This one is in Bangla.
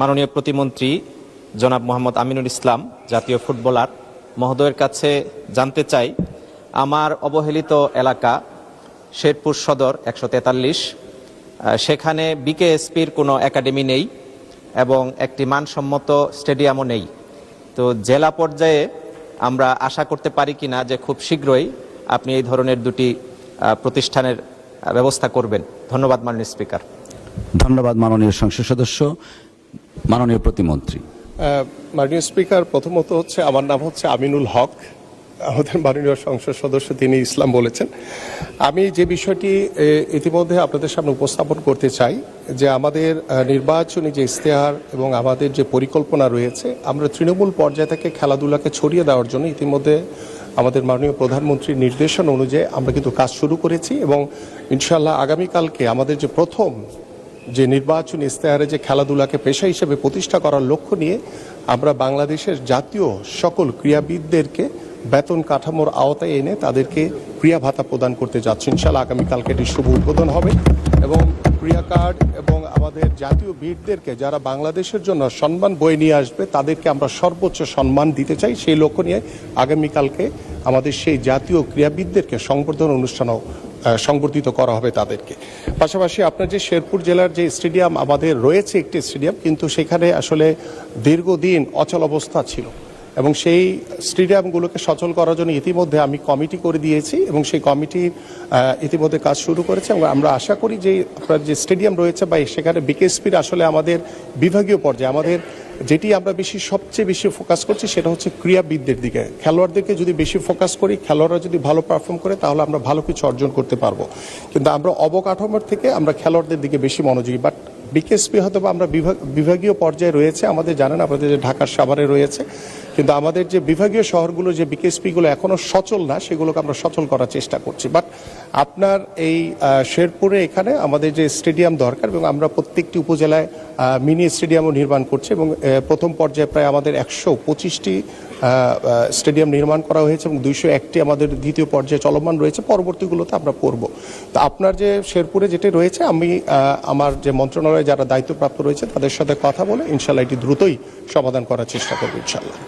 মাননীয় প্রতিমন্ত্রী জনাব মোহাম্মদ আমিনুল ইসলাম জাতীয় ফুটবলার মহোদয়ের কাছে জানতে চাই, আমার অবহেলিত এলাকা শেরপুর সদর 143, সেখানে বিকেএসপির কোনো একাডেমি নেই এবং একটি মানসম্মত স্টেডিয়ামও নেই। তো জেলা পর্যায়ে আমরা আশা করতে পারি কিনা যে খুব শীঘ্রই আপনি এই ধরনের দুটি প্রতিষ্ঠানের ব্যবস্থা করবেন। ধন্যবাদ মাননীয় স্পিকার। ধন্যবাদ মাননীয় সংসদ সদস্য। মাননীয় প্রতিমন্ত্রী। মাননীয় স্পিকার, প্রথমত আমার নাম আমিনুল হক। আমাদের মাননীয় সংসদ সদস্য তিনি ইসলাম বলেছেন। আমি যে বিষয়টি ইতিমধ্যে আপনাদের সামনে উপস্থাপন করতে চাই যে আমাদের নির্বাচনী যে ইশতেহার এবং আমাদের যে পরিকল্পনা রয়েছে, আমরা তৃণমূল পর্যায় থেকে খেলাধুলাকে ছড়িয়ে দেওয়ার জন্য ইতিমধ্যে আমাদের মাননীয় প্রধানমন্ত্রীর নির্দেশনা অনুযায়ী আমরা কিন্তু কাজ শুরু করেছি এবং ইনশাআল্লাহ আগামীকালকে আমাদের যে প্রথম যে নির্বাচনী ইশতেহারে যে খেলাধুলাকে পেশা হিসেবে প্রতিষ্ঠা করার লক্ষ্য নিয়ে আমরা বাংলাদেশের জাতীয় সকল ক্রীড়াবিদদেরকে বেতন কাঠামোর আওতায় এনে তাদেরকে ক্রীড়া ভাতা প্রদান করতে যাচ্ছি। ইনশাআল্লাহ আগামীকালকে এটি শুভ উদ্বোধন হবে এবং ক্রীড়া কার্ড এবং আমাদের জাতীয় বীরদেরকে যারা বাংলাদেশের জন্য সম্মান বয়ে নিয়ে আসবে তাদেরকে আমরা সর্বোচ্চ সম্মান দিতে চাই। সেই লক্ষ্য নিয়ে আগামীকালকে আমাদের সেই জাতীয় ক্রীড়াবিদদেরকে সংবর্ধনা অনুষ্ঠানও সংবর্ধিত করা হবে তাদেরকে। পাশাপাশি আপনার যে শেরপুর জেলার যে স্টেডিয়াম আমাদের রয়েছে একটি স্টেডিয়াম, কিন্তু সেখানে আসলে দীর্ঘদিন অচল অবস্থা ছিল এবং সেই স্টেডিয়ামগুলোকে সচল করার জন্য ইতিমধ্যে আমি কমিটি করে দিয়েছি এবং সেই কমিটি ইতিমধ্যে কাজ শুরু করেছে এবং আমরা আশা করি যে আপনার যে স্টেডিয়াম রয়েছে বা সেখানে বিকেএসপির আসলে আমাদের বিভাগীয় পর্যায়ে আমাদের যেটি আমরা সবচেয়ে বেশি ফোকাস করছি সেটা হচ্ছে ক্রীড়াবিদদের দিকে। খেলোয়াড়দেরকে যদি বেশি ফোকাস করি, খেলোয়াড়রা যদি ভালো পারফর্ম করে তাহলে আমরা ভালো কিছু অর্জন করতে পারবো। কিন্তু আমরা অবকাঠামোর থেকে আমরা খেলোয়াড়দের দিকে বেশি মনোযোগী। বাট বিকেএসপি হয়তো বা আমরা বিভাগীয় পর্যায়ে রয়েছে, আমাদের জানেন আপনাদের যে ঢাকার সাভারে রয়েছে, কিন্তু আমাদের যে বিভাগীয় শহরগুলো যে বিকেএসপিগুলো এখনো সচল না সেগুলোকে আমরা সচল করার চেষ্টা করছি। বাট আপনার এই শেরপুরে এখানে আমাদের যে স্টেডিয়াম দরকার এবং আমরা প্রত্যেকটি উপজেলায় মিনি স্টেডিয়ামও নির্মাণ করছি এবং প্রথম পর্যায়ে প্রায় আমাদের 125টি স্টেডিয়াম নির্মাণ করা হয়েছে এবং 201টি আমাদের দ্বিতীয় পর্যায়ে চলমান রয়েছে। পরবর্তীগুলোতে আমরা করব। তো আপনার যে শেরপুরে যেটি রয়েছে, আমি আমার যে মন্ত্রণালয়ে যারা দায়িত্বপ্রাপ্ত রয়েছে তাদের সাথে কথা বলে ইনশাল্লাহ এটি দ্রুতই সমাধান করার চেষ্টা করবো ইনশাল্লাহ।